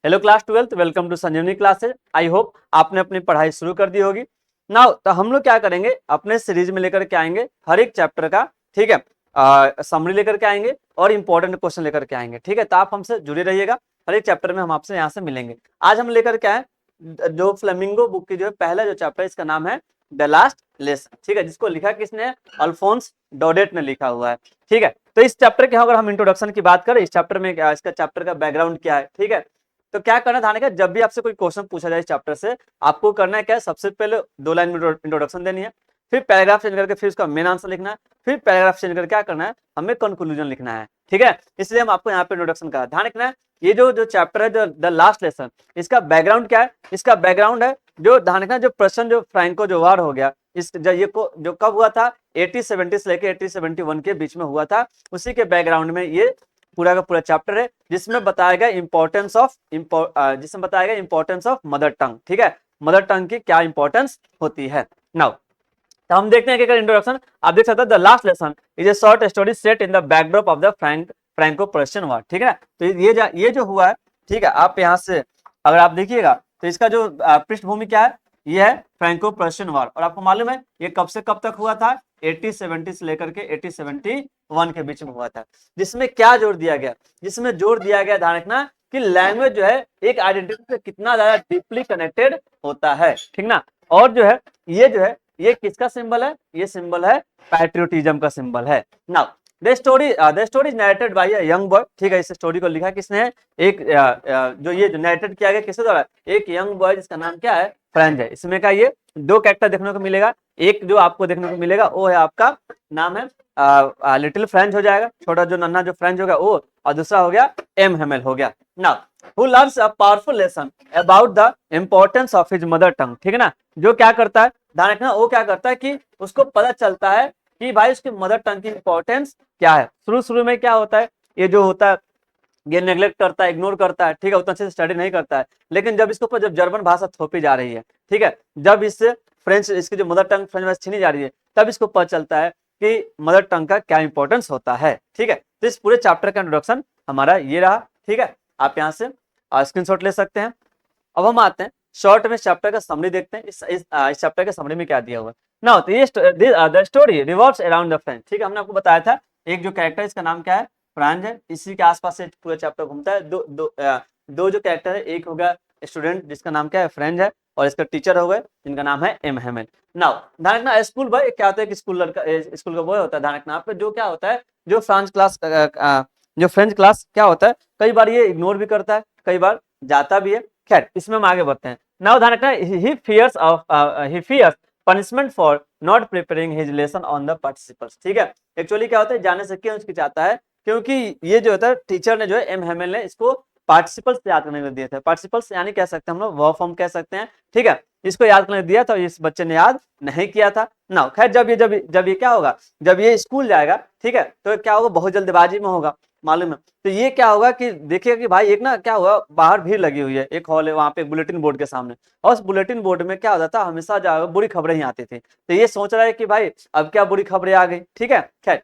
Hello class 12th, welcome to Sanjivani classes. I hope आपने अपनी पढ़ाई शुरू कर दी होगी। नाउ तो हम लोग क्या करेंगे, अपने सीरीज में लेकर के आएंगे हर एक चैप्टर का, ठीक है, समरी लेकर के आएंगे और इंपॉर्टेंट क्वेश्चन लेकर के आएंगे। ठीक है, तो आप हमसे जुड़े रहिएगा, हर एक चैप्टर में हम आपसे यहाँ से मिलेंगे। आज हम लेकर के आए जो फ्लेमिंगो बुक की जो है पहला जो चैप्टर, इसका नाम है द लास्ट लेसन। ठीक है, जिसको लिखा किसने है? अल्फोंस डोडेट ने लिखा हुआ है। ठीक है, तो इस चैप्टर के अगर हम इंट्रोडक्शन की बात करें, इस चैप्टर में इसका चैप्टर का बैकग्राउंड क्या है, ठीक है, तो क्या करना था का, जब भी आपसे कोई क्वेश्चन पूछा जाए इस चैप्टर से, आपको करना है क्या है, सबसे पहले 2 लाइन में इंट्रोडक्शन देनी है, फिर पैराग्राफ चेंज करके फिर उसका मेन आंसर लिखना है, फिर पैराग्राफ चेंज करके क्या करना है, हमें कंक्लूजन लिखना है। ठीक है, इसलिए हम आपको यहाँ पे इंट्रोडक्शन का ध्यान रखना है। ये जो चैप्टर है, जो द लास्ट लेसन, इसका बैकग्राउंड क्या है? इसका बैकग्राउंड है जो ध्यान रखना, जो प्रश्न जो फ्रैंको जो वार हो गया, इस जो कब हुआ था, 1870 से लेके 1871 के बीच में हुआ था। उसी के बैकग्राउंड में ये पूरा का पूरा चैप्टर है, जिसमें बताया गया इंपॉर्टेंस ऑफ मदर टंग। ठीक है, मदर टंग की क्या इंपॉर्टेंस होती है। नाउ तो हम देखते हैं कि इंट्रोडक्शन आप देख सकते हैं, the last lesson is a short story set in the backdrop of the Franco Persian war. ठीक है, तो ये जो हुआ है, ठीक है, आप यहाँ से अगर आप देखिएगा तो इसका जो पृष्ठभूमि क्या है, ये है फ्रैंको पर्शियन वॉर। और आपको मालूम है ये कब से कब तक हुआ था? 1870 से लेकर के 1871 के बीच में हुआ था। जिसमें क्या जोर दिया गया? जिसमें जोर दिया गया, ध्यान रखना, कि लैंग्वेज जो है एक आइडेंटिटी से कितना ज्यादा डीपली कनेक्टेड होता है। ठीक ना, और जो है ये किसका सिंबल है? ये सिंबल है पैट्रियोटिज्म का सिंबल है। Now the story is narrated by a young boy. ठीक है, इस स्टोरी को लिखा किसने है? एक जो नरेटेड किया गया किसके द्वारा? एक यंग बॉय जिसका नाम क्या है? फ्रेंच है। इसमें का ये 2 कैरेक्टर देखने को मिलेगा। एक जो आपको देखने को मिलेगा वो है, आपका नाम है लिटिल फ्रेंच हो जाएगा, छोटा जो नन्हा जो फ्रेंच होगा वो, और दूसरा हो गया एम हेमेल हो गया। Now who learns a powerful lesson about the importance of his mother tongue। ठीक है ना, जो क्या करता है, ध्यान रखना, वो क्या करता है कि उसको पता चलता है कि भाई उसकी मदर टंग की इंपॉर्टेंस क्या है। शुरू में क्या होता है, ये जो होता है ये नेग्लेक्ट करता है, इग्नोर करता है, ठीक है, उतना अच्छे से स्टडी नहीं करता है। लेकिन जब इसके ऊपर जब जर्मन भाषा थोपी जा रही है, ठीक है, जब इससे फ्रेंच, इसकी जो मदर टंग फ्रेंच भाषा छीनी जा रही है, तब इसको पता चलता है कि मदर टंग का क्या इंपॉर्टेंस होता है। ठीक है, तो इस पूरे चैप्टर का इंट्रोडक्शन हमारा ये रहा। ठीक है, आप यहाँ से स्क्रीनशॉट ले सकते हैं। अब हम आते हैं शॉर्ट में चैप्टर का समरी देखते हैं। इस चैप्टर के समरी में क्या दिया हुआ है। नाउ तो ये the story revolves around the French. ठीक है, हमने आपको बताया था एक जो कैरेक्टर इसका नाम क्या है? फ्रांज है। इसी के आसपास से पूरा चैप्टर घूमता है। दो जो कैरेक्टर है, एक होगा स्टूडेंट जिसका नाम क्या है? फ्रेंच है, और इसका टीचर हो गए जिनका नाम है एम हेमन। नाउ ध्यान रखना, स्कूल बॉय क्या होता है कि स्कूल का बॉय होता है। ध्यान रखना आप जो क्या होता है, जो फ्रेंच क्लास क्या होता है, कई बार ये इग्नोर भी करता है, कई बार जाता भी है। खैर, इसमें हम आगे बढ़ते हैं। नाउ ध्यान रखना, he fears punishment for not preparing his lesson on the participles. ठीक है, एक्चुअली क्या होता है, जाने से क्यों हिचकिचाता है? क्योंकि ये जो होता है टीचर ने जो है एम हेमल ने इसको पार्टिसिपल्स याद करने को दिए थे। पार्टिसिपल्स यानी कह सकते हैं हम लोग वर्ब फॉर्म कह सकते हैं। ठीक है, इसको याद करने दिया था, इस बच्चे ने याद नहीं किया था। ना खैर, जब ये क्या होगा, जब ये स्कूल जाएगा, ठीक है, तो क्या होगा, बहुत जल्दबाजी में होगा, मालूम है। तो ये क्या होगा कि देखिएगा कि भाई एक ना क्या हुआ, बाहर भीड़ लगी हुई है, एक हॉल है, वहां पे बुलेटिन बोर्ड के सामने, और उस बुलेटिन बोर्ड में क्या होता था, हमेशा जो बुरी खबरें ही आती थी। तो ये सोच रहा है कि भाई अब क्या बुरी खबरें आ गई। ठीक है, खैर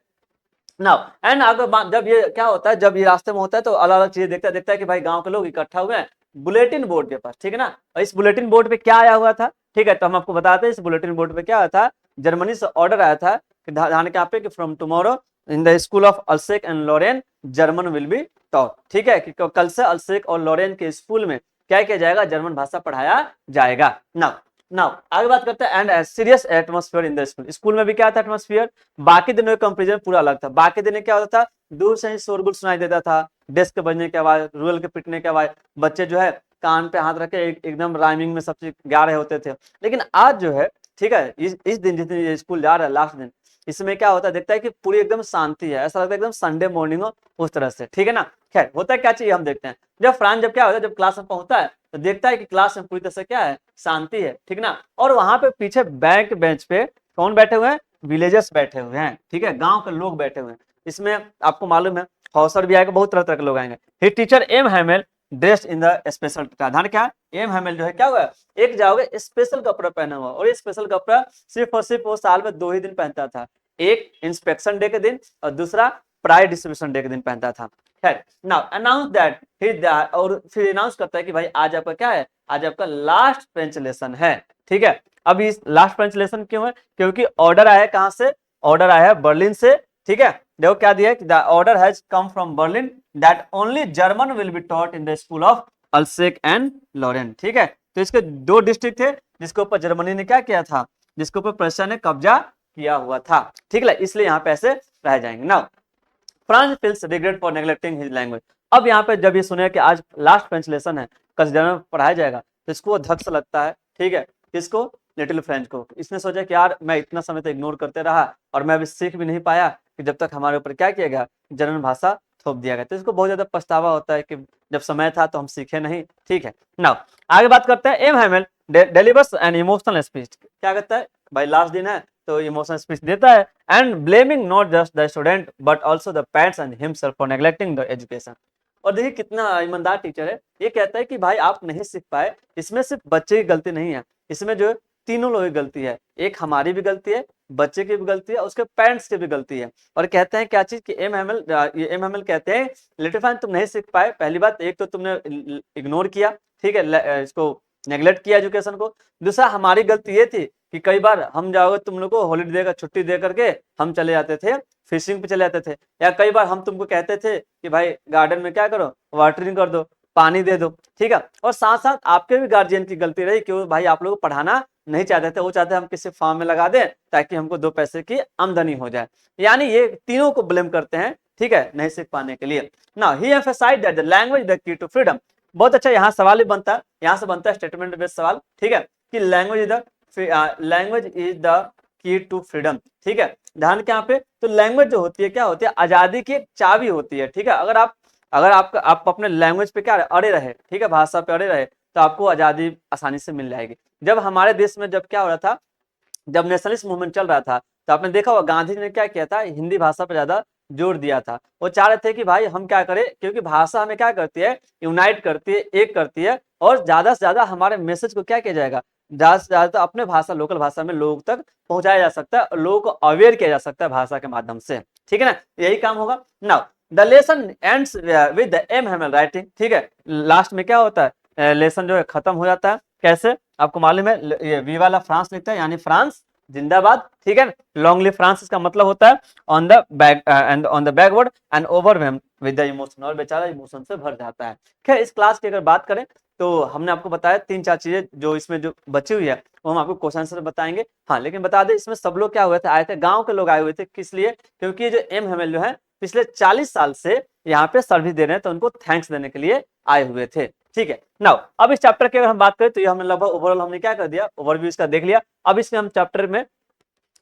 नाउ एंड अगर जब ये क्या होता है, जब ये रास्ते में होता है तो अलग अलग चीजें देखता है कि भाई गांव के लोग इकट्ठा हुए हैं बुलेटिन बोर्ड के पास। ठीक है ना, और इस बुलेटिन बोर्ड पे क्या आया हुआ था? ठीक है, तो हम आपको बताते हैं इस बुलेटिन बोर्ड पे क्या आया था। जर्मनी से ऑर्डर आया था कि ध्यान के पे कि from tomorrow in the school of Alsace and Lorraine German will be taught. ठीक है, कि कल से अल्सेक और लोरेन के स्कूल में क्या किया जाएगा? जर्मन भाषा पढ़ाया जाएगा। नाउ आगे बात करते हैं, and serious atmosphere in the school. School में भी क्या था एटमॉस्फेयर? बाकी दिनों का कंपैरिजन पूरा अलग था। बाकी दिन क्या होता था, दूर से ही शोरगुल सुनाई देता था, डेस्क के बजने की आवाज, रूरल के पिटने की आवाज, बच्चे जो है कान पे हाथ रखे एकदम राइमिंग में सब चीज गा रहे होते थे। लेकिन आज जो है, ठीक है, इस दिन जिस दिन ये स्कूल जा रहा है, लास्ट दिन, इसमें क्या होता है, देखता है कि पूरी एकदम शांति है, ऐसा लगता है एकदम संडे मॉर्निंग हो, उस तरह से। ठीक है ना, खैर होता है क्या चाहिए हम देखते हैं। जब फ्रांस जब क्या होता है, जब क्लास में पहुंचता है तो देखता है कि क्लास में पूरी तरह से क्या है, शांति है। ठीक ना, और वहां पे पीछे बैक बेंच पे कौन बैठे हुए हैं? विलेजर्स बैठे हुए हैं। ठीक है, गांव के लोग बैठे हुए हैं। इसमें आपको मालूम है हौसर भी आएगा, बहुत तरह तरह के लोग आएंगे। He teacher M Hamel dressed in the special, ध्यान क्या, एम हेमेल जो है क्या हुआ, एक जाओगे स्पेशल कपड़ा पहना हुआ, और ये स्पेशल कपड़ा सिर्फ और सिर्फ वो साल में 2 ही दिन पहनता था। एक इंस्पेक्शन डे के दिन और दूसरा प्राइड डिस्ट्रीब्यूशन डे के दिन पहनता था। खैर नाउ अनाउंस दैट ही, और फिर अनाउंस करता है कि भाई आज आपका क्या है, आज आपका लास्ट फ्रेंच लेसन है। ठीक है, अब इस लास्ट फ्रेंच लेसन क्यों है, क्योंकि ऑर्डर आया है कहां से, ऑर्डर आया है बर्लिन से। ठीक है, देखो क्या दिया है, the order has come from Berlin that only German will be taught in the school of Alsace and Lorraine. ठीक है, तो इसके दो डिस्ट्रिक्ट थे जिसके ऊपर जर्मनी ने क्या किया था, जिसके ऊपर प्रशिया ने कब्जा किया हुआ था। ठीक है, इसलिए यहाँ पे ऐसे रह जाएंगे। Now France feels regret for neglecting his language. अब यहाँ पे जब ये सुने कि आज लास्ट फ्रेंच लेसन है, कल जर्मन पढ़ाया जाएगा, तो इसको धक से लगता है। ठीक है, किसको, लिटिल फ्रेंच को। इसने सोचा कि यार मैं इतना समय तक इग्नोर करते रहा और मैं अभी सीख भी नहीं पाया कि जब तक हमारे ऊपर क्या किया गया, जर्मन भाषा थोप दिया गया। तो इसको बहुत ज्यादा पछतावा होता है कि जब समय था तो हम सीखे नहीं। ठीक है, नाउ आगे बात करते हैं। M Hamel delivers an emotional speech. क्या कहता है भाई, लास्ट दिन है तो इमोशनल स्पीच देता है, and blaming not just the student but also the parents and himself for neglecting the education. और देखिए कितना ईमानदार टीचर है, ये कहता है कि भाई आप नहीं सीख पाए, इसमें सिर्फ बच्चे की गलती नहीं है, इसमें जो तीनों लोगों की गलती है, एक हमारी भी गलती है, बच्चे की भी गलती है, उसके पेरेंट्स की भी गलती है। और कहते हैं क्या चीज कि एम हैमेल कहते हैं लिटिल फ्रेंच तुम नहीं सीख पाए, पहली बात एक तो तुमने इग्नोर किया, ठीक है, इसको नेग्लेक्ट किया एजुकेशन को। दूसरा हमारी गलती ये थी कि कई बार हम जाओगे तुम लोग को हॉलीडे देकर छुट्टी दे करके हम चले जाते थे फिशिंग पे चले जाते थे, या कई बार हम तुमको कहते थे कि भाई गार्डन में क्या करो, वाटरिंग कर दो, पानी दे दो। ठीक है, और साथ साथ आपके भी गार्जियन की गलती रही कि वो भाई आप लोग को पढ़ाना नहीं चाहते थे, वो चाहते हम किसी फार्म में लगा दें ताकि हमको 2 पैसे की आमदनी हो जाए। यानी ये तीनों को ब्लेम करते हैं, ठीक है, नहीं सीख पाने के लिए। Now he emphasized that the language the key to freedom. बहुत अच्छा, यहाँ सवाल ही बनता है, यहाँ से बनता है स्टेटमेंट बेस्ड सवाल। ठीक है, कि language is the key to freedom. ठीक है, ध्यान क्या पे, तो लैंग्वेज जो होती है क्या होती है, आजादी की एक चाबी होती है। ठीक है, अगर आप अपने लैंग्वेज पे क्या अड़े रहे, ठीक है, भाषा पे अड़े रहे, तो आपको आजादी आसानी से मिल जाएगी। जब हमारे देश में जब क्या हो रहा था, जब नेशनलिस्ट मूवमेंट चल रहा था, तो आपने देखा होगा गांधी जी ने क्या किया था, हिंदी भाषा पर ज्यादा जोर दिया था। वो चाह रहे थे कि भाई हम क्या करें, क्योंकि भाषा हमें क्या करती है, यूनाइट करती है, एक करती है, और ज्यादा से ज्यादा हमारे मैसेज को क्या किया जाएगा, ज्यादा से ज्यादा अपने भाषा, लोकल भाषा में लोगों तक पहुंचाया जा सकता है और लोगों को अवेयर किया जा सकता है भाषा के माध्यम से। ठीक है ना, यही काम होगा। Now the lesson ends with the M Hamel writing. ठीक है, लास्ट में क्या होता है, लेसन जो है खत्म हो जाता है। कैसे, आपको मालूम है, ये वी वाला फ्रांस लिखता है, यानी फ्रांस जिंदाबाद। ठीक है, लॉन्ग लिव फ्रांस इसका मतलब होता है on the back and on the backward and overwhelmed with the emotion, और बेचारा इमोशन से भर जाता है। खैर इस क्लास की अगर बात करें तो हमने आपको बताया 3-4 चीजें जो इसमें जो बची हुई है वो हम आपको क्वेश्चन आंसर बताएंगे। हाँ, लेकिन बता दें इसमें सब लोग क्या हुए थे, आए थे गांव के लोग आए हुए थे। किस लिए, क्योंकि जो एम हैमेल जो है पिछले 40 साल से यहाँ पे सर्विस दे रहे हैं, तो उनको थैंक्स देने के लिए आए हुए थे। ठीक है, नाउ अब इस चैप्टर की अगर हम बात करें तो ये हमने लगभग ओवरऑल हमने क्या कर दिया, ओवरव्यू इसका देख लिया। अब इसमें हम चैप्टर में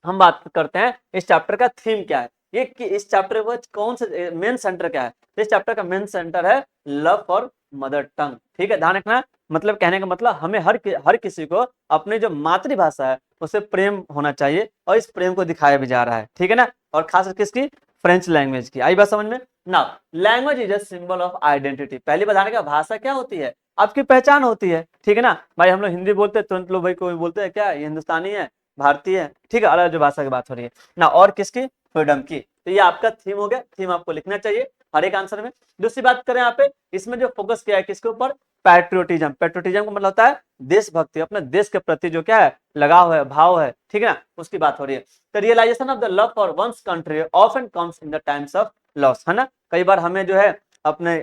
हम बात करते हैं इस चैप्टर का थीम क्या है, ये कि इस चैप्टर में कौन से मेन सेंटर क्या है। इस चैप्टर का मेन सेंटर है लव फॉर मदर टंग। ठीक है, ध्यान रखना, मतलब कहने का मतलब हमें हर किसी को अपनी जो मातृभाषा है उससे प्रेम होना चाहिए, और इस प्रेम को दिखाया भी जा रहा है। ठीक है ना, और खास किसकी, फ्रेंच लैंग्वेज की। आई बात समझ में। Now language is a symbol of identity. पहली बताने का, भाषा क्या होती है, आपकी पहचान होती है। ठीक है ना, भाई हम लोग हिंदी बोलते हैं तुरंत लोग भाई कोई बोलते हैं क्या ये हिंदुस्तानी है, भारतीय है। ठीक है, अलग जो भाषा की बात हो रही है ना, और किसकी, फ्रीडम की। तो ये आपका थीम हो गया, थीम आपको लिखना चाहिए हर एक आंसर में। दूसरी बात करें यहाँ पे, इसमें जो फोकस किया है किसके ऊपर, पैट्रियोटिज्म। पैट्रियोटिज्म का मतलब होता है देशभक्ति, अपने देश के प्रति जो क्या है लगाव है, भाव है। ठीक है ना, उसकी बात हो रही है। तो realisation of the love for one's country often comes in the times of loss, है ना। कई बार हमें जो है अपने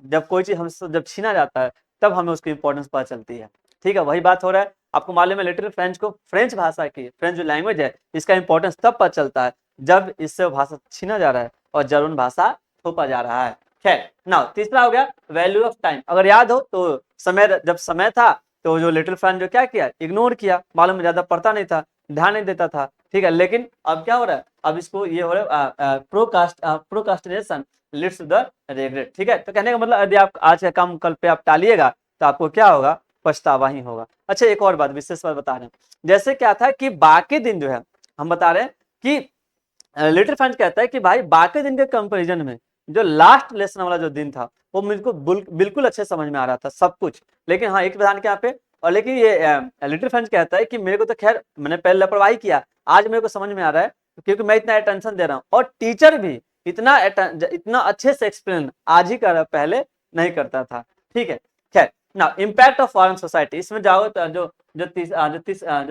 जब कोई चीज हमसे जब छीना जाता है तब हमें उसकी इंपॉर्टेंस पता चलती है। ठीक है, वही बात हो रहा है। आपको मालूम है लिटिल फ्रेंच को, फ्रेंच भाषा की, फ्रेंच जो लैंग्वेज है इसका इंपॉर्टेंस तब पता चलता है जब इससे भाषा छीना जा रहा है और जर्मन भाषा थोपा जा रहा है। खैर नाउ तीसरा हो गया वैल्यू ऑफ टाइम। अगर याद हो तो समय, जब समय था तो जो लिटिल फ्रेंच जो क्या किया, इग्नोर किया। मालूम है ज्यादा पढ़ता नहीं था, ध्यान नहीं देता था। ठीक है, लेकिन अब क्या हो रहा है, अब इसको ये हो रहा है procrastination leads to the regret. ठीक है, तो कहने का मतलब यदि आप आज का काम कल पे आप टालिएगा तो आपको क्या होगा, पछतावा ही होगा। अच्छा, एक और बात, विशेष बात बता रहे हैं, जैसे क्या था कि बाकी दिन जो है हम बता रहे हैं कि लिटिल फ्रेंच कहता है कि भाई बाकी दिन के कंपैरिजन में जो लास्ट लेसन वाला जो दिन था वो मुझको बिल्कुल अच्छे समझ में आ रहा था सब कुछ। लेकिन हाँ एक विधान के यहाँ पे, और लेकिन ये लिटिल फ्रेंच कहता है कि मेरे को तो खैर मैंने पहले लापरवाही किया, आज मेरे को समझ में आ रहा है क्योंकि मैं इतना अटेंशन दे रहा हूँ, और टीचर भी इतना अच्छे से एक्सप्लेन आज ही कर, पहले नहीं करता था। ठीक है, खैर ना इम्पैक्ट ऑफ फॉरेन सोसाइटी, इसमें जाओ तो जो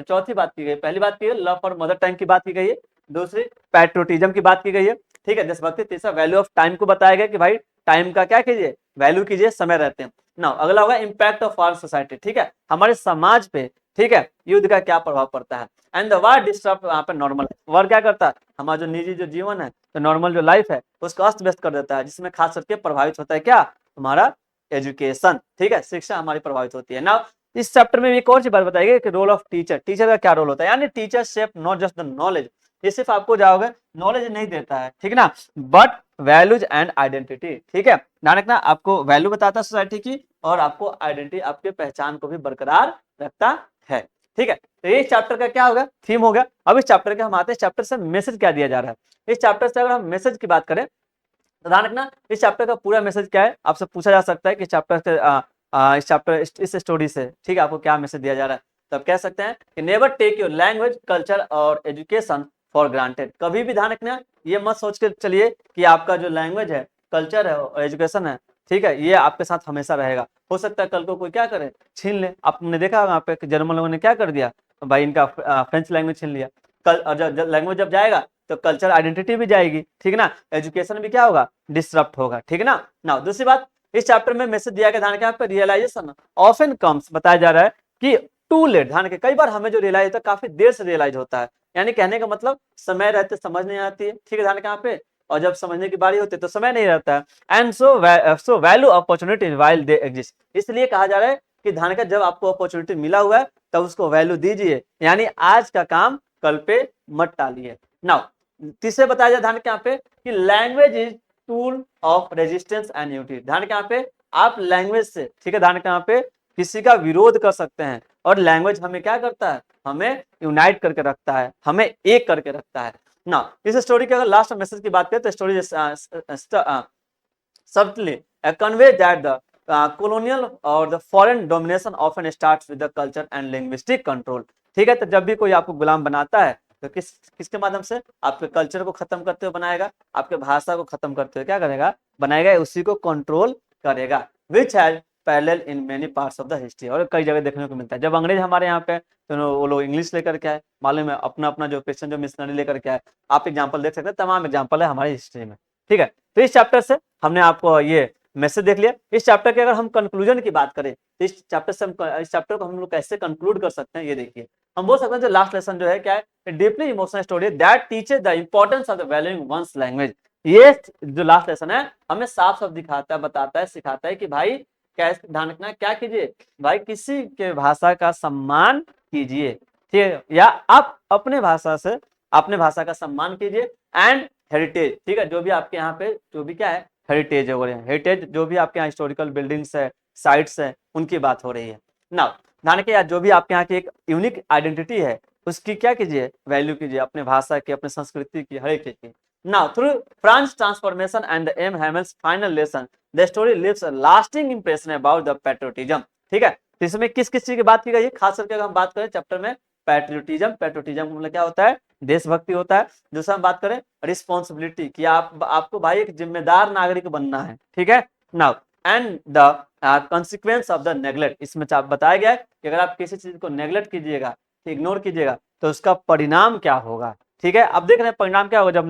चौथी बात की गई, पहली बात की है लव फॉर मदर टंग की बात की गई है, दूसरी पैट्रियोटिज्म की बात की गई है। ठीक है, देशभक्ति, तीसरा वैल्यू ऑफ टाइम को बताया गया कि भाई टाइम का क्या कीजिए, वैल्यू कीजिए, समय रहते हैं। ना अगला होगा इम्पैक्ट ऑफ फॉरेन सोसाइटी। ठीक है, हमारे समाज पे, ठीक है, युद्ध का क्या प्रभाव पड़ता है। एंड द वार डिस्टर्ब वहां पर नॉर्मल, वार क्या करता है, हमारा जो निजी जो जीवन है, तो नॉर्मल जो लाइफ है उसको अस्त व्यस्त कर देता है, जिसमें खास करके प्रभावित होता है क्या, हमारा एजुकेशन। ठीक है, शिक्षा हमारी प्रभावित होती है ना। इस चैप्टर में एक और चीज बात बताएगी कि रोल ऑफ टीचर, टीचर का क्या रोल होता है, यानी teacher shape not just the knowledge, ये सिर्फ आपको जाओगे नॉलेज नहीं देता है, ठीक है ना, बट वैल्यूज एंड आइडेंटिटी। ठीक है, ध्यान रखना, आपको वैल्यू बताता है सोसाइटी की, और आपको आइडेंटिटी, आपके पहचान को भी बरकरार रखता है। ठीक है, तो ये चैप्टर का क्या होगा, थीम हो गया। अब इस चैप्टर के हम आते हैं, चैप्टर से मैसेज क्या दिया जा रहा है। इस चैप्टर से अगर हम मैसेज की बात करें तो ध्यान रखना, इस चैप्टर का पूरा मैसेज क्या है, आपसे पूछा जा सकता है कि चैप्टर के इस स्टोरी से, ठीक है, आपको क्या मैसेज दिया जा रहा है। तो आप कह सकते हैं कि never take your language, culture और एजुकेशन फॉर ग्रांटेड। कभी भी ध्यान रखना, ये मत सोच के चलिए कि आपका जो लैंग्वेज है, कल्चर है और एजुकेशन है, ठीक है, ये आपके साथ हमेशा रहेगा। हो सकता है कल को कोई क्या करे, छीन ले। आपने देखा वहाँ पे जर्मन लोगों ने क्या कर दिया, भाई इनका फ्रेंच लैंग्वेज छीन लिया। कल लैंग्वेज जब जाएगा तो कल्चर आइडेंटिटी भी जाएगी, ठीक है ना, एजुकेशन भी क्या होगा, डिसरप्ट होगा। ठीक है ना दूसरी बात, इस चैप्टर में मैसेज दिया गया, ध्यान के यहाँ पे रियलाइजेशन ऑफन कम्स, बताया जा रहा है कि टू लेट। ध्यान के, कई बार हमें जो रियलाइज होता है काफी देर से रियलाइज होता है, यानी कहने का मतलब समय रहते समझ नहीं आती है। ठीक है, ध्यान के यहाँ पे, और जब समझने की बारी होती है तो समय नहीं रहता है। And so value opportunity while they exist, इसलिए कहा जा रहा है कि ध्यान का, जब आपको अपॉर्चुनिटी मिला हुआ है तब उसको वैल्यू दीजिए, यानी आज का काम कल पे मत टालिए। नाउ तीसरे बताया जाए ध्यान के यहाँ पे कि language is tool of resistance and unity. ध्यान के यहाँ पे आप लैंग्वेज से, ठीक है, ध्यान के यहाँ पे किसी का विरोध कर सकते हैं, और लैंग्वेज हमें क्या करता है, हमें यूनाइट करके रखता है, हमें एक करके रखता है ना। इस स्टोरी के अगर लास्ट मैसेज की बात करें तो story subtly convey that the colonial or the foreign domination often starts with the culture and linguistic control। ठीक है, तो जब भी कोई आपको गुलाम बनाता है तो किसके माध्यम से, आपके कल्चर को खत्म करते हुए बनाएगा, आपके भाषा को खत्म करते हुए क्या करेगा, बनाएगा, उसी को कंट्रोल करेगा। Which has parallel in many parts of the history, और कई जगह देखने को मिलता है। जब अंग्रेज हमारे यहाँ पे तो वो लोग इंग्लिश लेकर के आए, मालूम है, अपना अपना जो क्रिश्चियन जो मिशनरी लेकर के आए। आप एग्जाम्पल देख सकते हैं, तमाम एग्जाम्पल है हमारी हिस्ट्री में। ठीक है, तो इस चैप्टर से हमने आपको ये मैसेज देख लिया। इस चैप्टर के अगर हम कंक्लूजन की बात करें तो इस चैप्टर से इस चैप्टर को हम लोग कैसे कंक्लूड कर सकते हैं, ये देखिए। हम बोल सकते हैं जो लास्ट लेसन जो है क्या है, deeply emotional story that teaches the importance of the valuing one's language. ये जो लास्ट लेसन है हमें साफ साफ दिखाता है, बताता है, सिखाता है कि भाई कैसे ध्यान रखना, क्या कीजिए भाई, किसी के भाषा का सम्मान कीजिए, ठीक है, या आप अपने भाषा से अपने भाषा का सम्मान कीजिए। एंड हेरिटेज, ठीक है, जो भी आपके यहाँ पे जो भी क्या है, हेरिटेज हो रही है, हेरिटेज जो भी आपके यहाँ हिस्टोरिकल बिल्डिंग्स है, साइट्स है, उनकी बात हो रही है ना। ध्यान के, जो भी आपके यहाँ की एक यूनिक आइडेंटिटी है उसकी क्या कीजिए, वैल्यू कीजिए, अपने भाषा की, अपने संस्कृति की, हर एक चीज की। Now through Franz transformation and M Hamel's final lesson the story leaves a lasting impression about the patriotism. ठीक है, तो इसमें किस किस चीज की बात की गई है, खास करके अगर हम बात करें चैप्टर में पैट्रियोटिज्म, पैट्रियोटिज्म मतलब क्या होता है, देशभक्ति होता है। दूसरा हम बात करें रिस्पॉन्सिबिलिटी कि आपको भाई एक जिम्मेदार नागरिक बनना है। ठीक है, now and the consequence of the neglect, इसमें बताया गया है कि अगर आप किसी चीज को नेग्लेक्ट कीजिएगा, इग्नोर कीजिएगा, तो उसका परिणाम क्या होगा। ठीक है, अब देख रहे हैं परिणाम क्या होगा,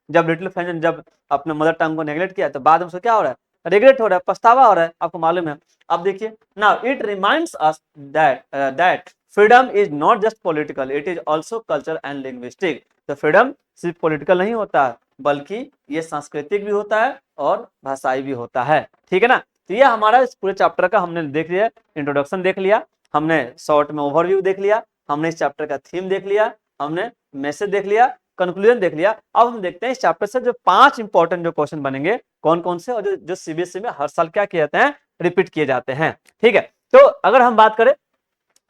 जब लिटिल फ्रेंच जब अपने मदर टंग को नेग्लेक्ट किया तो बाद में उसको क्या हो रहा है, रिग्रेट हो रहा है, पछतावा हो रहा है, आपको मालूम है। अब देखिए, now it reminds us that freedom is not just political, it is also culture and linguistic. तो फ्रीडम सिर्फ पॉलिटिकल नहीं होता बल्कि ये सांस्कृतिक भी होता है और भाषाई भी होता है। ठीक है ना, तो ये हमारा इस पूरे चैप्टर का हमने देख लिया, इंट्रोडक्शन देख लिया, हमने शॉर्ट में ओवरव्यू देख लिया, हमने इस चैप्टर का थीम देख लिया, हमने मैसेज देख लिया, कंक्लूजन देख लिया। अब हम देखते हैं इस चैप्टर से जो 5 इंपॉर्टेंट जो क्वेश्चन बनेंगे कौन कौन से, और जो सीबीएसई में हर साल क्या किए जाते हैं, रिपीट किए जाते हैं। ठीक है, तो अगर हम बात करें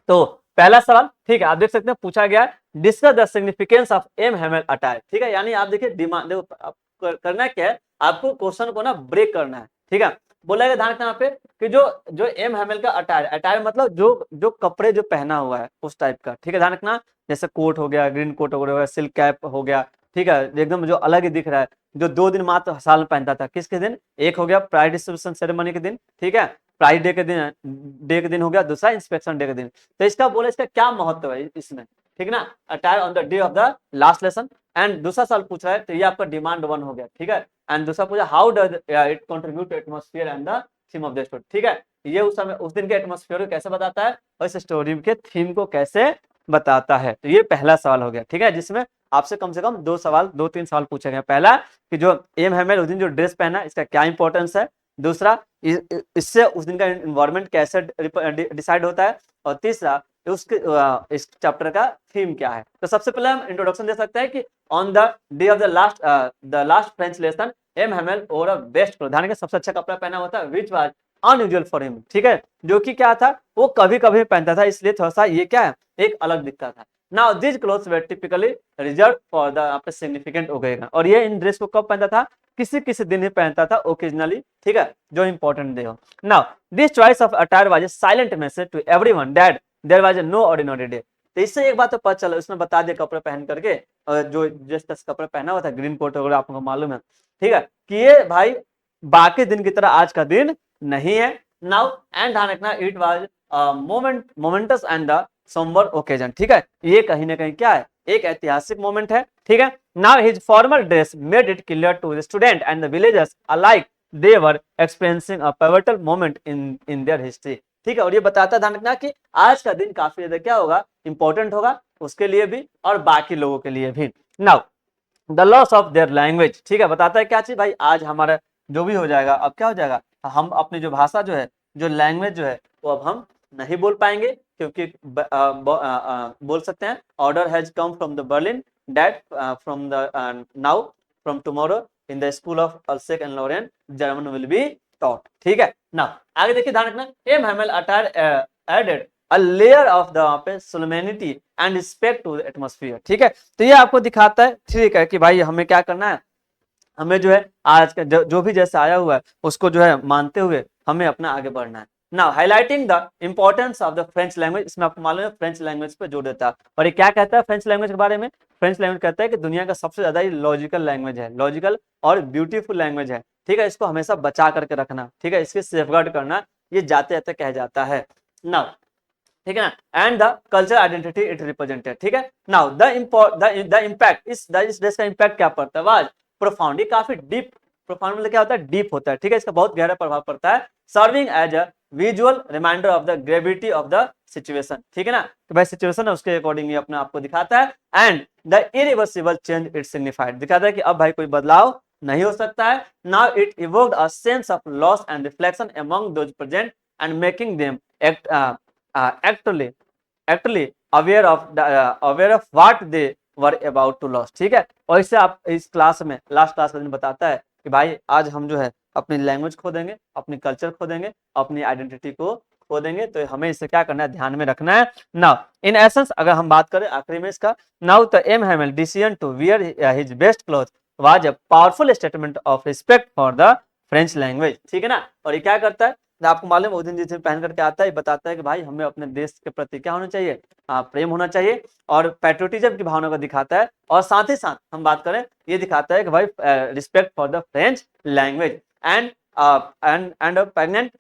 तो पहला सवाल, ठीक है, आप देख सकते हैं पूछा गया discuss the significance of M Hamel attire. ठीक है, यानी आप देखिए डिमांड, देखो करना क्या है, आपको क्वेश्चन को ना ब्रेक करना है। ठीक है, बोला गया ध्यान रखना यहाँ पे कि जो एम हैमल का अटायर, अटायर मतलब जो कपड़े जो पहना हुआ है उस टाइप का। ठीक है, ध्यान रखना, जैसे कोट हो गया, ग्रीन कोट हो गया, सिल्क कैप हो गया, ठीक है, एकदम जो अलग ही दिख रहा है, जो 2 दिन मात्र साल में पहनता था। किसके दिन? एक हो गया प्राइज डिस्ट्रीब्यूशन सेरेमनी के दिन, ठीक है, प्राइज डे के दिन हो गया, दूसरा इंस्पेक्शन डे के दिन। तो इसका बोले इसका क्या महत्व है इसमें, ठीक है ना, attire on the day of the last lesson. And दूसरा सवाल पूछ रहा है, तो ये आपका डिमांड 1 हो गया, ठीक है। एंड दूसरा पूछा how does it contribute to atmosphere and the theme of the story, ठीक है, ये उस समय उस दिन के एटमॉस्फेयर को कैसे बताता है और इस स्टोरी के थीम को कैसे बताता है। तो ये पहला सवाल हो गया, ठीक है, जिसमें आपसे कम से कम 2-3 सवाल पूछे गए। पहला कि जो एम हैमेल उस दिन जो ड्रेस पहना इसका क्या इंपॉर्टेंस है, दूसरा इससे उस दिन का इन्वायरमेंट कैसे डिसाइड होता है, और तीसरा उसके इस चैप्टर का थीम क्या है। तो सबसे पहले हम इंट्रोडक्शन दे सकते हैं कि on the day of the last French lesson M Hamel over a best cloth, ध्यान के सबसे अच्छा कपड़ा पहना होता है which was unusual for him, ठीक है, जो कि क्या था वो कभी कभी पहनता था, इसलिए थोड़ा सा ये क्या है एक अलग दिखता था। Now this clothes were typically reserve for the आपके सिग्निफिकेंट ओकेजन, और ये इन ड्रेस को कब पहनता था, किसी किसी दिन ही पहनता था ओकेजनली, ठीक है, जो इंपॉर्टेंट डे हो। Now this choice of attire was a silent message to everyone that there was no ordinary day. तो इससे एक बात तो पता चला, उसने बता दिया कपड़े पहन करके, जो जिस तरह कपड़े पहना हुआ था ग्रीन कोट वगैरह आपको मालूम है, ठीक है, कि ये भाई बाकी दिन की तरह आज का दिन नहीं है। नाउ एंड ध्यान रखना it was momentous and the sombre occasion, ठीक है, ये कहीं ना कहीं क्या है एक ऐतिहासिक मोमेंट है, ठीक है। Now his formal dress made it clear to the student and the villagers alike they were experiencing a pivotal moment in their history, ठीक है, और ये बताता है ध्यान रखना कि आज का दिन काफी ज्यादा क्या होगा इंपॉर्टेंट होगा उसके लिए भी और बाकी लोगों के लिए भी। Now the loss of their language, ठीक है, बताता है क्या चीज भाई आज हमारा जो भी हो जाएगा, अब क्या हो जाएगा, हम अपनी जो भाषा जो है जो लैंग्वेज जो है वो अब हम नहीं बोल पाएंगे, क्योंकि बोल सकते हैं order has come from the Berlin that from the now from tomorrow in the school of Alsace and Lorraine German will be taught, ठीक है ना। आगे देखिए ध्यान रखना M Hamel attire added a layer of the solemnity and respect to the atmosphere, ठीक है, तो ये आपको दिखाता है, ठीक है, कि भाई हमें क्या करना है, हमें जो है आज का जो भी जैसे आया हुआ है उसको जो है मानते हुए हमें अपना आगे बढ़ना है। Now highlighting the importance of the French language, इसमें आपको मालूम है फ्रेंच लैंग्वेज पे जोर देता है, और ये क्या कहता है फ्रेंच लैंग्वेज के बारे में, फ्रेंच लैंग्वेज कहता है कि दुनिया का सबसे ज्यादा लॉजिकल लैंग्वेज है, लॉजिकल और ब्यूटीफुल लैंग्वेज है, ठीक है, इसको हमेशा बचा करके रखना, ठीक है, इसके सेफगार्ड करना, ये जाते जाते कह जाता है। नाउ ठीक है ना, and the culture identity it represented, ठीक है। नाउ द इम्पैक्ट इस ड्रेस का इम्पैक्ट क्या पड़ता है, वाज प्रोफाउंड, ये काफी डीप, प्रोफाउंड मतलब क्या होता है डीप होता है, ठीक है, इसका बहुत गहरा प्रभाव पड़ता है, serving as a visual reminder of the gravity of the situation, ठीक है ना, तो भाई सिचुएशन है उसके अकॉर्डिंग ये अपने आपको दिखाता है, and the irreversible change it signified, दिखाता है कि अब भाई कोई बदलाव नहीं हो सकता है। Now it evoked a sense of loss and reflection among those present and making them act actually aware of what they were about to lose, ठीक है, और इससे आप इस क्लास में लास्ट क्लास का दिन बताता है कि भाई आज हम जो है अपनी लैंग्वेज खो देंगे, अपनी कल्चर खो देंगे, अपनी आइडेंटिटी को खो देंगे, तो हमें इससे क्या करना है ध्यान में रखना है। नाउ इन एसेंस अगर हम बात करें आखिरी में इसका, now the M Hamel decision to wear his best cloth was a powerful statement of respect for the French language, ठीक है ना, और ये क्या करता है आपको मालूम है उस दिन जिस दिन पहन करके आता है बताता है कि भाई हमें अपने देश के प्रति क्या होना चाहिए, प्रेम होना चाहिए, और पैट्रियोटिज्म की भावना को दिखाता है, और साथ ही साथ हम बात करें ये दिखाता है कि भाई respect for the French language and pregnant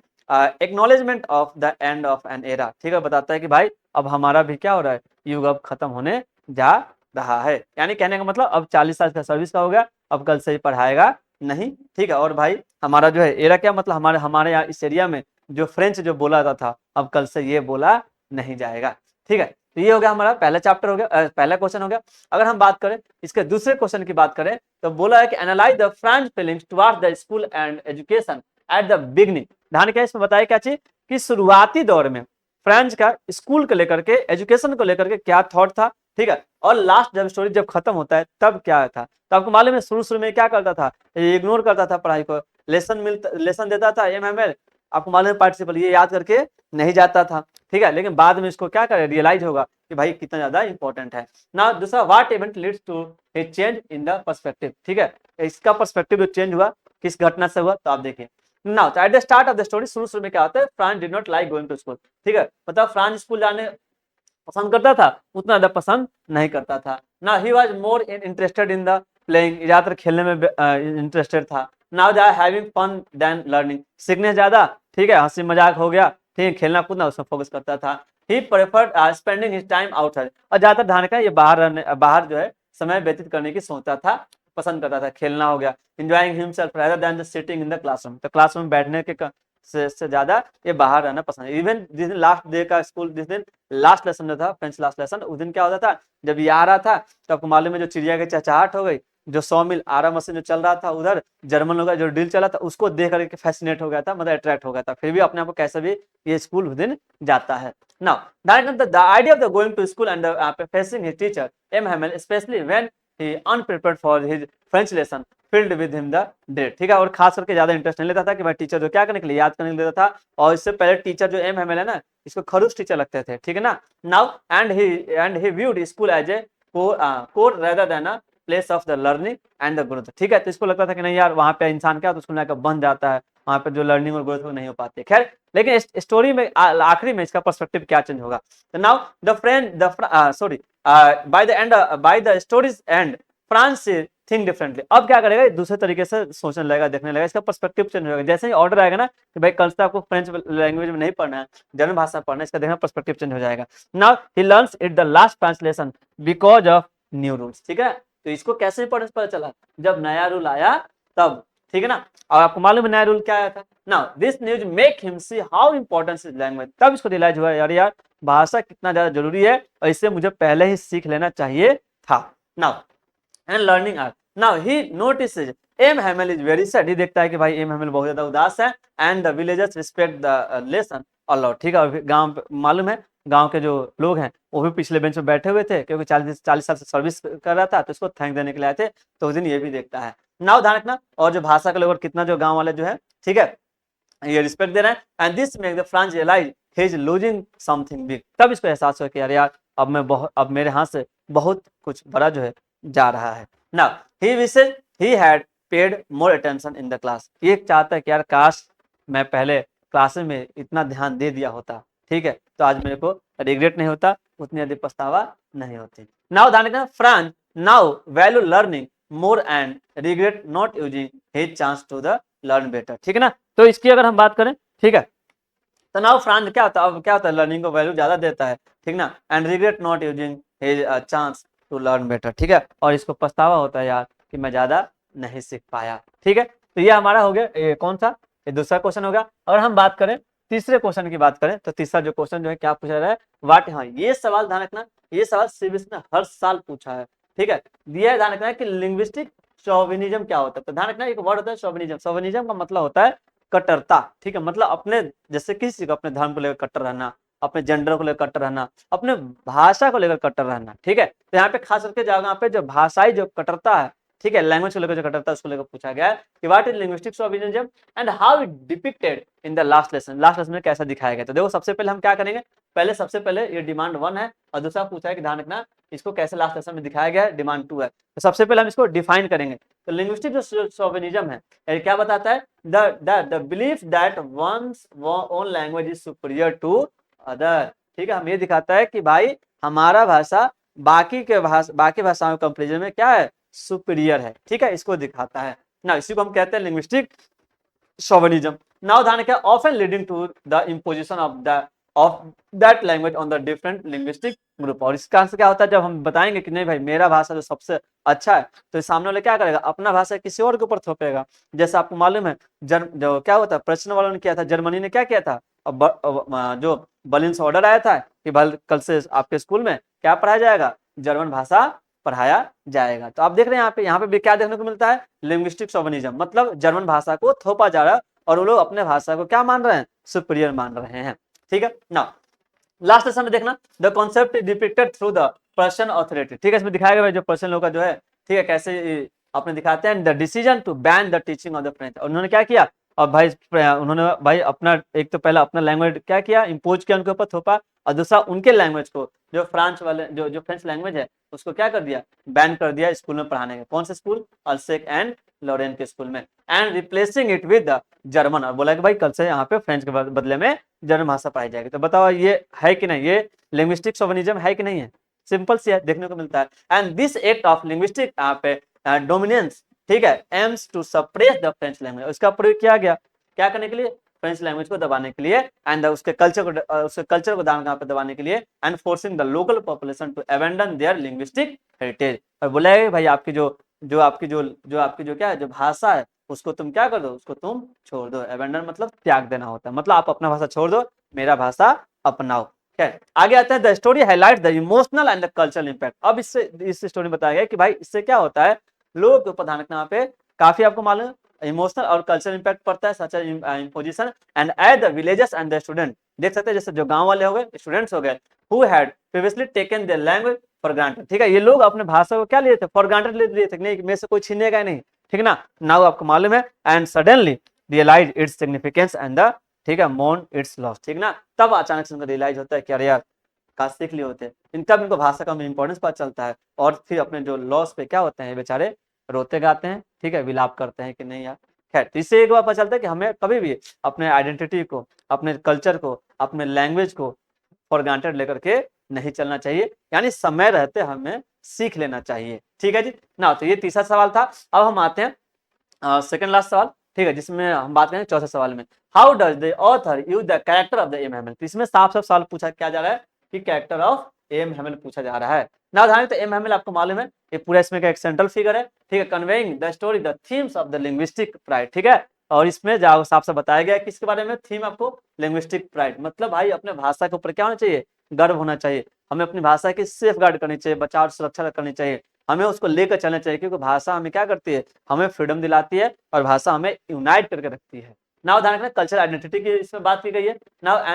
acknowledgement of the end of an era, ठीक है, बताता है कि भाई अब हमारा भी क्या हो रहा है युग अब खत्म होने जा रहा है, यानी कहने का मतलब अब 40 साल का सर्विस का हो गया, अब कल से ही पढ़ाएगा नहीं, ठीक है, और भाई हमारा जो है एरा क्या मतलब हमारे हमारे यहाँ इस एरिया में जो फ्रेंच जो बोला जाता था अब कल से ये बोला नहीं जाएगा, ठीक है, तो ये हो गया हमारा पहला चैप्टर हो गया, पहला क्वेश्चन हो गया। अगर हम बात करें इसके दूसरे क्वेश्चन की बात करें तो बोला है कि analyse the French feelings towards the school and education at the beginning, ध्यान क्या इसमें बताया क्या चीज कि शुरुआती दौर में फ्रेंच का स्कूल को लेकर के एजुकेशन को लेकर के क्या थॉट था, ठीक है, और लास्ट जब स्टोरी जब खत्म होता है तब क्या था, तो आपको मालूम है शुरू में क्या करता था, इग्नोर करता था पढ़ाई को, लेसन देता था एमएमएल, आपको मालूम है पार्टिसिपल ये याद करके नहीं जाता था, ठीक है, लेकिन बाद में इसको क्या करे रियलाइज होगा कि भाई कितना ज्यादा इंपॉर्टेंट है ना। दूसरा what event leads to a change in the perspective, ठीक है, इसका पर्सपेक्टिव जो चेंज हुआ किस घटना से हुआ तो आप देखिए। Now at the start of the story शुरू में क्या होता है Franz did not like going to school, ठीक है, मतलब फ्रांस स्कूल जाने पसंद करता था उतना ज्यादा पसंद नहीं करता था। ना ही was more interested in the playing, ज्यादातर खेलने में इंटरेस्टेड था। Now they are having fun then learning, सीखने से ज्यादा, ठीक है, हंसी मजाक हो गया, ठीक है, खेलना कूदना उसमें फोकस करता था। He preferred spending his time outside, और ज्यादातर ध्यान का ये बाहर जो है समय व्यतीत करने की सोचता था, पसंद करता था, खेलना हो गया। Enjoying himself rather than just sitting in the classroom, तो क्लासरूम में बैठने के से ज्यादा ये बाहर रहना पसंद है। इवन जिस दिन लास्ट डे का स्कूल, जिस दिन लास्ट लेसन जो था फ्रेंच लास्ट लेसन, उस दिन क्या होता था, जब ये आ रहा था तो आपको मालूम है जो चिड़िया की चहचहाट हो गई, जो 100 मील आरा मशीन जो चल रहा था उधर, जर्मन लोग का जो डील चला था उसको देख करके फैसिनेट हो गया था, मतलब अट्रैक्ट हो गया था, फिर भी अपने आप को कैसे भी ये स्कूल उस दिन जाता है। Now the idea of the going to school and facing his teacher M. Hamel, especially when he unprepared for his French lesson, filled with him the dread, ठीक है, और खास करके ज्यादा इंटरेस्ट नहीं लेता था कि भाई टीचर जो क्या करने के लिए, याद करने के लिए देता था, और इससे पहले टीचर जो एम हेमल है ना, इसको खरूस टीचर लगते थे, ठीक है ना। Now and he viewed school as a chore rather than a place of the learning and the growth, ठीक है, तो इसको लगता था कि नहीं यार वहां पे इंसान क्या, तो उसको लेकर बन जाता है, वहां पे जो लर्निंग और ग्रोथ नहीं हो पाती। खैर, लेकिन स्टोरी में आखिरी में इसका पर्सपेक्टिव क्या चेंज होगा। तो now the friend sorry by the stories and France think differently, अब क्या करेगा, दूसरे तरीके से सोचने लगेगा, देखने लगेगा, इसका पर्सपेक्टिव चेंज होगा। जैसे ही ऑर्डर आएगा ना कि भाई कल से आपको फ्रेंच लैंग्वेज में नहीं पढ़ना है, जर्मन भाषा पढ़ना है, इसका देखना पर्सपेक्टिव चेंज हो जाएगा। Now he learns it the last translation because of new rules, ठीक है, तो इसको कैसे पता चला, जब नया रूल आया तब, ठीक है ना। और आपको मालूम है नया रूल क्या आया था। Now this news make him see how important is language, तब इसको रियलाइज हुआ यार भाषा कितना ज्यादा जरूरी है, और इससे मुझे पहले ही सीख लेना चाहिए था। Now and learning art, now he notices M Hamel is very sad, he देखता है कि भाई एम हेमल बहुत ज्यादा उदास है, and the villagers respect the lesson a lot, ठीक है, गांव मालूम है गांव के जो लोग हैं वो भी पिछले बेंच में बैठे हुए थे, क्योंकि 40 साल से सर्विस कर रहा था, तो इसको थैंक देने के लिए आए थे, तो उस दिन ये भी देखता है। नाउ ध्यान रखना, और जो भाषा के लोग और कितना जो गांव वाले जो है, ठीक है, ये रिस्पेक्ट दे रहे हैं, and this make the Franz realise he is losing something big, तब इसको एहसास हो कि यार अब मेरे हाथ से बहुत कुछ बड़ा जो है जा रहा है। Now he wishes he had paid more attention in the class, ये चाहता है कि यार काश मैं पहले क्लास में इतना ध्यान दे दिया होता, ठीक है, तो आज मेरे को रिग्रेट नहीं होता, उतनी अधिक पछतावा नहीं होती। नाउ ध्यान रखना, Franz now value learning more and regret not using his chance to the learn better, ठीक है ना। तो इसकी अगर हम बात करें, ठीक है, तो नाउ फ्रांस क्या होता है, लर्निंग को वैल्यू ज्यादा देता है, ठीक ना, and regret not using his chance to learn better, ठीक है, और इसको पछतावा होता है यार कि मैं ज्यादा नहीं सीख पाया, ठीक है। तो ये हमारा हो गया, ये कौन सा, ये दूसरा क्वेश्चन हो गया। और हम बात करें तीसरे क्वेश्चन की बात करें, तो तीसरा जो क्वेश्चन जो है क्या पूछा रहा है, वाट, हाँ ये सवाल ध्यान रखना, ये सवाल सीबीएसई ने हर साल पूछा है, ठीक है, दिया है, ध्यान रखना है कि लिंग्विस्टिक शोविनिज्म क्या होता है, तो ध्यान रखना एक वर्ड होता है शोविनिज्म, शोविनिज्म का मतलब होता है कट्टरता, ठीक है, मतलब अपने जैसे किसी को अपने धर्म को लेकर कट्टर रहना, अपने जेंडर को लेकर कट्टर रहना, अपने भाषा को लेकर कट्टर रहना, ठीक है, तो यहाँ पे खास करके जगह पे जो भाषाई जो कट्टरता है, ठीक है, लैंग्वेज को लेकर जो कट्टरता है उसको लेकर पूछा गया है कि what is linguistic chauvinism and how it depicted in the last lesson, last lesson में कैसा दिखाया गया। तो देखो सबसे पहले हम क्या करेंगे, सबसे पहले ये डिमांड 1 है, और दूसरा पूछा है कि ध्यान रखना इसको कैसे लास्ट लेसन में दिखाया गया है, डिमांड 2 है। तो सबसे पहले हम इसको डिफाइन करेंगे। तो लिंग्विस्टिक जो शोविनिज्म है क्या बताता है, the belief that one's own language is superior to other, ठीक है, हम ये दिखाता है कि भाई हमारा भाषा बाकी भाषाओं के कंपेरिजन में क्या है, सुपीरियर है, ठीक है, इसको दिखाता है ना, इसी को हम कहते हैं लिंग्विस्टिक शोविनिज्म। नाउ ध्यान रखिए, often leading to the imposition of that language on the different linguistic group, और इसका आंसर क्या होता है, जब हम बताएंगे कि नहीं भाई मेरा भाषा जो सबसे अच्छा है, तो सामने वाले क्या करेगा, अपना भाषा किसी और के ऊपर थोपेगा। जैसे आपको मालूम है जो क्या होता है, प्रश्न वालों ने किया था, जर्मनी ने क्या किया था, जो बर्लिन से ऑर्डर आया था कि भाई कल से आपके स्कूल में क्या पढ़ाया जाएगा, जर्मन भाषा पढ़ाया जाएगा। तो आप देख रहे हैं यहाँ पे भी क्या देखने को मिलता है, लिंग्विस्टिक शोविनिज्म, मतलब जर्मन भाषा को थोपा जा रहा है, और वो लोग अपने भाषा को क्या मान रहे हैं, सुपीरियर मान रहे हैं, ठीक है ना। लास्ट लेसन में देखना, the concept depicted through the Persian authority, ठीक है, इसमें दिखाया गया जो पर्शियन लोग का जो है, ठीक है, कैसे अपने दिखाते हैं, the decision to ban the teaching of the French, उन्होंने क्या किया, और भाई उन्होंने भाई अपना एक तो पहला अपना लैंग्वेज क्या किया, इम्पोज किया उनके ऊपर थोपा, और दूसरा उनके लैंग्वेज को जो फ्रांस वाले जो फ्रेंच लैंग्वेज है उसको क्या कर दिया, बैन कर दिया स्कूल में पढ़ाने के, कौन से स्कूल, अल्सेक एंड लॉरेन के स्कूल में, and replacing it with the German, और बोला कि भाई कल से यहाँ पे फ्रेंच के बदले में जर्मन भाषा पढ़ाई जाएगी। तो बताओ ये है कि नहीं, ये लिंग्विस्टिक शोविनिज्म है कि नहीं है, सिंपल सी है, देखने को मिलता है। And this act of linguistic यहाँ पे डोमिनेंस, ठीक है, aims to suppress the French language, उसका प्रयोग किया गया क्या करने के लिए, फ्रेंच लैंग्वेज को दबाने के लिए, एंड उसके कल्चर को दान पे दबाने के लिए, and forcing the local population to abandon their linguistic heritage. और बोला है भाई आपकी जो क्या है, जो भाषा है उसको तुम क्या कर दो, उसको तुम छोड़ दो। अबैंडन मतलब त्याग देना होता है, मतलब आप अपना भाषा छोड़ दो, मेरा भाषा अपनाओ। आगे आता है the story highlight the emotional and the cultural impact. अब इस स्टोरी में बताया गया कि भाई इससे क्या होता है, लोगों के ऊपर ध्यान रखना यहाँ पे काफी आपको मालूम इमोशनल और कल्चरल इंपैक्ट पड़ता है, such imposition and at the villages and the student. देख सकते हैं जैसे जो गांव वाले हो गए, स्टूडेंट्स हो गए, who had previously taken their language for granted, ठीक है, ये लोग अपने भाषा को क्या लिए थे, फॉर ग्रांटेड ले लिए थे, नहीं मेरे से कोई छीनेगा ही नहीं, ठीक है ना, नाउ आपको मालूम है, and suddenly realise its significance and the, ठीक है, मोर्न इट्स लॉस, ठीक ना, तब अचानक से उनको रियलाइज होता है कि अरे यार काश सीख लिए होते, तब इनको भाषा का इंपॉर्टेंस पता चलता है, और फिर अपने जो लॉस पे क्या होते हैं बेचारे रोते गाते हैं, ठीक है, विलाप करते हैं कि नहीं यार। खैर, तो इससे एक बार पता चलता है कि हमें कभी भी अपने आइडेंटिटी को, अपने कल्चर को, अपने लैंग्वेज को फॉर ग्रांटेड लेकर के नहीं चलना चाहिए, यानी समय रहते हमें सीख लेना चाहिए, ठीक है जी ना। तो ये तीसरा सवाल था। अब हम आते हैं सेकंड लास्ट सवाल, ठीक है, जिसमें हम बात करेंगे चौथे सवाल में, how does the author use the character of the M Hamilton. तो इसमें साफ साफ सवाल पूछा क्या जा रहा है कि कैरेक्टर ऑफ एम हैमिल्टन पूछा जा रहा है ना। ध्यान, तो एम हैमिल्टन आपको मालूम है ये पूरा इसमें का एक सेंट्रल फिगर है, ठीक है, conveying the story the themes of the linguistic pride, ठीक है, और इसमें जाओ साफ साफ बताया गया है किसके बारे में, थीम आपको लिंग्विस्टिक प्राइड, मतलब भाई अपने भाषा के ऊपर क्या होना चाहिए, गर्व होना चाहिए, हमें अपनी भाषा की सेफ गार्ड करनी चाहिए, बचाव सुरक्षा करनी चाहिए, हमें उसको लेकर चलना चाहिए, क्योंकि भाषा हमें क्या करती है, हमें फ्रीडम दिलाती है, और भाषा हमें यूनाइट करके रखती है। नाउ ध्यान रखना कल्चरल आइडेंटिटी की इसमें बात की गई है। Now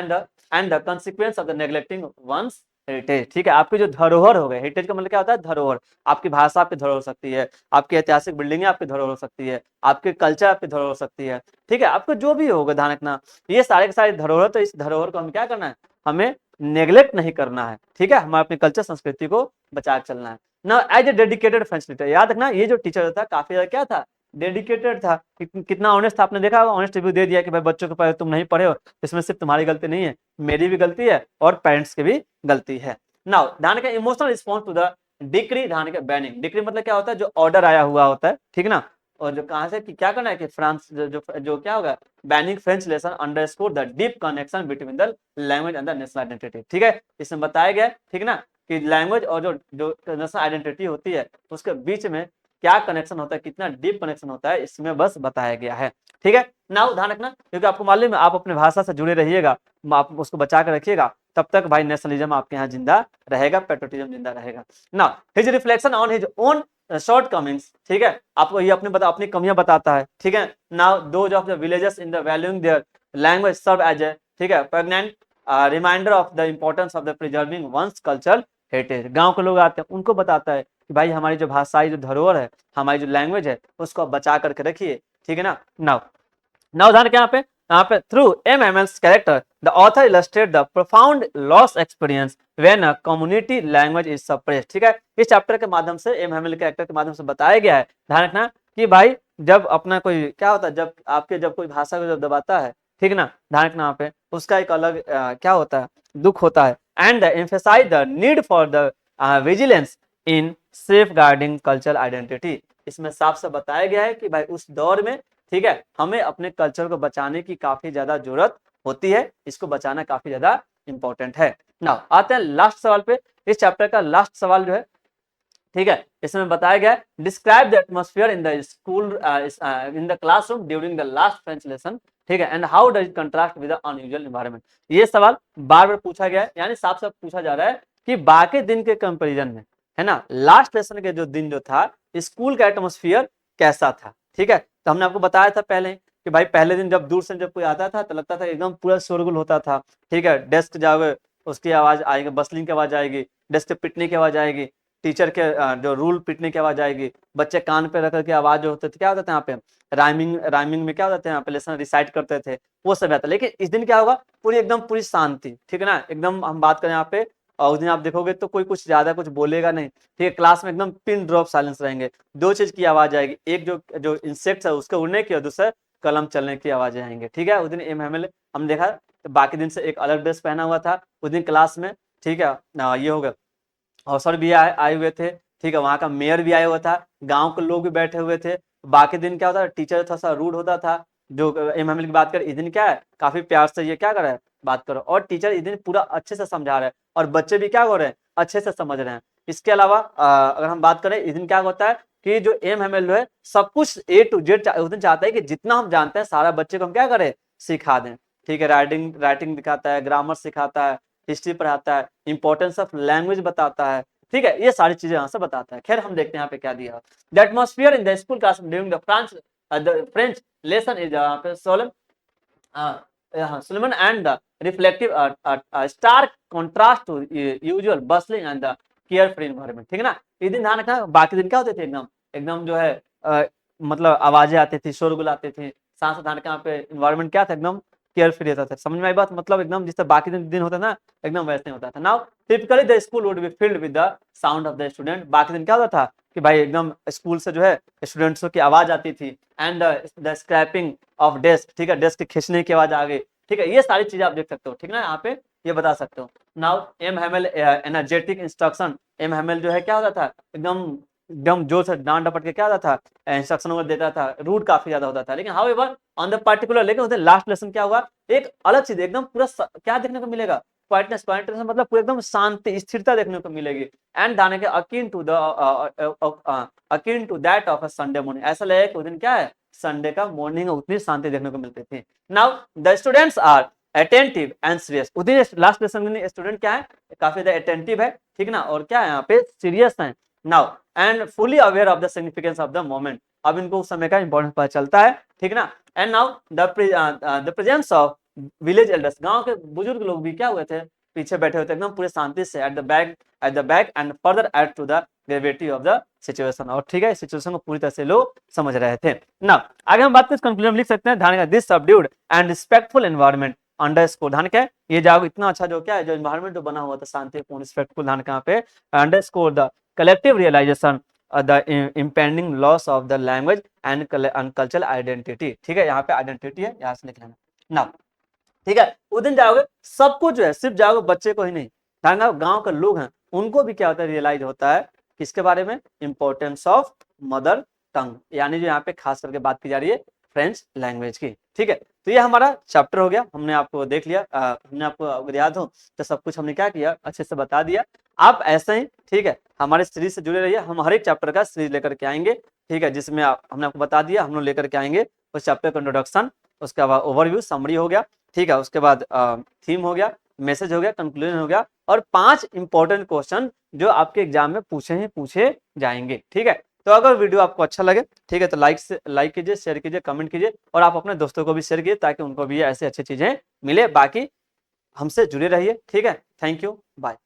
and the consequence of the neglecting one's heritage, ठीक है, आपकी जो धरोहर हो गए, हेरिटेज का मतलब क्या होता है, धरोहर, आपकी भाषा आपकी धरोहर हो सकती है, आपकी ऐतिहासिक बिल्डिंगें आपकी धरोहर हो सकती है, आपके कल्चर आपकी धरोहर हो सकती है, ठीक है, आपको जो भी होगा ध्यान रखना, ये सारे के सारे धरोहर, तो इस धरोहर को हमें क्या करना है, हमें नेग्लेक्ट नहीं करना है, ठीक है, हमें अपनी कल्चर संस्कृति को बचा के चलना है ना। As a dedicated French teacher, याद रखना ये जो टीचर था काफी ज्यादा क्या था, डेडिकेटेड था, कितना ऑनेस्ट था, आपने देखा होगा, ऑनेस्ट रिव्यू दे दिया कि भाई बच्चों के पढ़े तुम नहीं पढ़े हो, इसमें सिर्फ तुम्हारी गलती नहीं है, मेरी भी गलती है और पेरेंट्स की भी गलती है। नाउ ध्यान का emotional response to the decree, ध्यान का बैनिंग, डिक्री मतलब क्या होता है, जो ऑर्डर आया हुआ होता है, ठीक ना, और जो कहां से कि क्या करना है कि फ्रांस जो क्या होगा, banning French lesson underscore the deep connection between the language and the national identity, ठीक है, इसमें बताया गया, ठीक ना, कि लैंग्वेज और जो नेशनल आइडेंटिटी होती है उसके बीच में क्या कनेक्शन होता है, कितना डीप कनेक्शन होता है, इसमें बस बताया गया है, ठीक है। नाउ ध्यान रखना, क्योंकि आपको मालूम है आप अपने भाषा से जुड़े रहिएगा, आप उसको बचा कर रखिएगा, तब तक भाई नेशनलिज्म आपके यहाँ जिंदा रहेगा, पेट्रोटिज्म जिंदा रहेगा ना। His reflection on his own shortcomings, ठीक है, आपको ये अपनी कमियां बताता है, ठीक है। Now those of the villages in the valuing their language serve as a, ठीक है, pregnant reminder of the importance of the preserving one's culture heritage. गांव के लोग आते हैं, उनको बताता है कि भाई हमारी जो भाषाई जो धरोहर है, हमारी जो लैंग्वेज है, उसको बचा करके रखिए, ठीक है ना। नाउ ध्यान क्या यहाँ पे through M M L's character the author illustrate the profound loss experience when a community language is suppressed, ठीक है, इस चैप्टर के माध्यम से एम एम एल कैरेक्टर के माध्यम से बताया गया है, ध्यान रखना कि भाई जब अपना कोई क्या होता है, जब कोई भाषा को जब दबाता है, ठीक है ना, ध्यान रखना यहाँ पे उसका एक अलग क्या होता है, दुख होता है, and emphasise the need for the vigilance in safeguarding cultural identity. इसमें साफ साफ बताया गया है कि भाई उस दौर में, ठीक है, हमें अपने कल्चर को बचाने की काफी ज्यादा जरूरत होती है, इसको बचाना काफी ज्यादा इंपॉर्टेंट है। नाउ आते हैं लास्ट सवाल पे, इस चैप्टर का लास्ट सवाल जो है, ठीक है, इसमें बताया गया है describe the atmosphere in the school in the classroom during the last French lesson, ठीक है, and how does it contrast with the unusual environment. ये सवाल बार बार पूछा गया है, यानी साफ साफ पूछा जा रहा है कि बाकी दिन के कंपेरिजन में, है ना, लास्ट लेसन के जो दिन जो था स्कूल का एटमोस्फियर कैसा था, ठीक है, तो हमने आपको बताया था पहले कि भाई पहले दिन जब दूर से जब कोई आता था तो लगता था एकदम पूरा शोरगुल होता था, ठीक है, डेस्क जाओगे उसकी आवाज आएगी, बसलिंग की आवाज आएगी, डेस्क पिटने की आवाज आएगी, टीचर के जो रूल पिटने की आवाज आएगी, बच्चे कान पे रख करके आवाज जो होते थे, क्या होता था यहाँ पे राइमिंग में क्या होता था, यहाँ पे लेसन रिसाइट करते थे, वो सब आता। लेकिन इस दिन क्या होगा, पूरी शांति, ठीक है ना, एकदम हम बात करें यहाँ पे, और उस दिन आप देखोगे तो कोई कुछ ज्यादा कुछ बोलेगा नहीं, ठीक है, क्लास में एकदम पिन ड्रॉप साइलेंस रहेंगे, दो चीज की आवाज आएगी, एक जो इंसेक्ट है उसके उड़ने की, और दूसरा कलम चलने की आवाजें आएंगे, ठीक है। उस दिन एमएमएल हम देखा तो बाकी दिन से एक अलग ड्रेस पहना हुआ था उस दिन क्लास में, ठीक है, ये हो गया। अफसर भी आए हुए थे, ठीक है, वहाँ का मेयर भी आया हुआ था, गांव के लोग भी बैठे हुए थे। बाकी दिन क्या होता है, टीचर थोड़ा सा रूड होता था, जो एमएमएल की बात करें, इस दिन क्या है काफी प्यार से ये क्या कर रहा है बात करो, और टीचर इस दिन पूरा अच्छे से समझा रहे हैं और बच्चे भी क्या हो रहे हैं अच्छे से समझ रहे हैं। इसके अलावा अगर हम बात करें इस दिन क्या होता है कि जो एमएमएल है सब कुछ A to Z उस दिन चाहता है कि जितना हम जानते हैं सारा बच्चे को हम क्या करें सिखा दें, ठीक है, राइटिंग दिखाता है, ग्रामर सिखाता है, हिस्ट्री पढ़ाता है, इंपॉर्टेंस ऑफ लैंग्वेज बताता है, ठीक है, ये सारी चीजें यहाँ से बताता है। खैर हम देखते हैं यहाँ पे क्या दिया, the atmosphere in the school class during the French lesson is यहाँ पे सोलम Solomon and the reflective stark contrast to usual bustling and the carefree environment, ठीक है ना। इस दिन ध्यान रखना, बाकी दिन क्या होते थे एकदम एकदम जो है मतलब आवाजें आती थी, शोरगुल आते थे, साथ साथ ध्यान रखना यहाँ पे इन्वायरमेंट क्या था एकदम केयर फ्री रहता था। समझ में आई बात, मतलब एकदम जिस तरह बाकी दिन होता ना एकदम वैसे नहीं होता था। Now typically the school would be filled with the sound of the student. बाकी दिन क्या होता था कि भाई एकदम स्कूल से जो है स्टूडेंट्सों की आवाज आती थी, and the scrapping of desk, ठीक है, डेस्क के खींचने की आवाज आ गई, ठीक है, ये सारी चीजें आप देख सकते हो, ठीक है ना, यहाँ पे ये बता सकते हो। Now M Hamel energetic instruction, M Hamel जो है क्या होता था एकदम एकदम जोर से डांट डपट के क्या होता था इंस्ट्रक्शन वगैरह देता था, रूड काफी ज्यादा होता था। लेकिन हाउएवर ऑन द पर्टिकुलर, लेकिन उसने लास्ट लेसन क्या हुआ एक अलग चीज एकदम पूरा क्या देखने को मिलेगा, क्वाइटनेस, क्वाइटनेस मतलब पूरा एकदम शांति स्थिरता देखने को मिलेगी, एंड दाने के akin to that of a Sunday morning, ऐसा लगेगा कि उस दिन क्या है संडे का मॉर्निंग, उतनी शांति देखने को मिलती थी। Now the students are attentive and serious, उस दिन लास्ट लेसन में स्टूडेंट क्या है काफी ज्यादा अटेंटिव है, ठीक ना, और क्या है यहाँ पे सीरियस है। Now and fully aware of the significance of the moment, अब इनको उस समय का इंपॉर्टेंस पता चलता है, ठीक ना। And now the presence of village elders, गांव के बुजुर्ग लोग भी क्या हुए थे पीछे बैठे हुए थे एकदम पूरे शांति से at the back and further add to the gravity of the situation, और ठीक है सिचुएशन को पूरी तरह से लोग समझ रहे थे। ना आगे हम बात करें कंक्लूजन लिख सकते हैं, ध्यान का this subdued and respectful environment under score, ध्यान क्या है ये जाओ इतना अच्छा जो क्या है जो एनवायरमेंट जो बना हुआ था शांतिपूर्ण रिस्पेक्टफुल, ध्यान कहाँ पे underscore the collective realisation the impending loss of the language and cultural identity, ठीक है, यहाँ पे आइडेंटिटी है यहाँ से लिख लेना ना, ठीक है। उस दिन जाओगे सबको जो है सिर्फ जाओगे बच्चे को ही नहीं, गांव के लोग हैं उनको भी क्या होता है रियलाइज होता है किसके बारे में, इंपॉर्टेंस ऑफ मदर टंग, यानी जो यहाँ पे खास करके बात की जा रही है फ्रेंच लैंग्वेज की, ठीक है। तो ये हमारा चैप्टर हो गया, हमने आपको देख लिया, हमने आपको याद हो तो सब कुछ हमने क्या किया अच्छे से बता दिया। आप ऐसे ही ठीक है हमारे सीरीज से जुड़े रहिए, हम हर एक चैप्टर का सीरीज लेकर के आएंगे, ठीक है, जिसमें हमने आपको बता दिया हम लोग लेकर के आएंगे उस चैप्टर का इंट्रोडक्शन, उसके बाद ओवरव्यू समरी हो गया, ठीक है, उसके बाद थीम हो गया, मैसेज हो गया, कंक्लूजन हो गया, और 5 इंपॉर्टेंट क्वेश्चन जो आपके एग्जाम में पूछे जाएंगे, ठीक है। तो अगर वीडियो आपको अच्छा लगे ठीक है तो लाइक कीजिए, शेयर कीजिए, कमेंट कीजिए, और आप अपने दोस्तों को भी शेयर कीजिए ताकि उनको भी ऐसे अच्छी चीजें मिले। बाकी हमसे जुड़े रहिए, ठीक है, थैंक यू, बाय।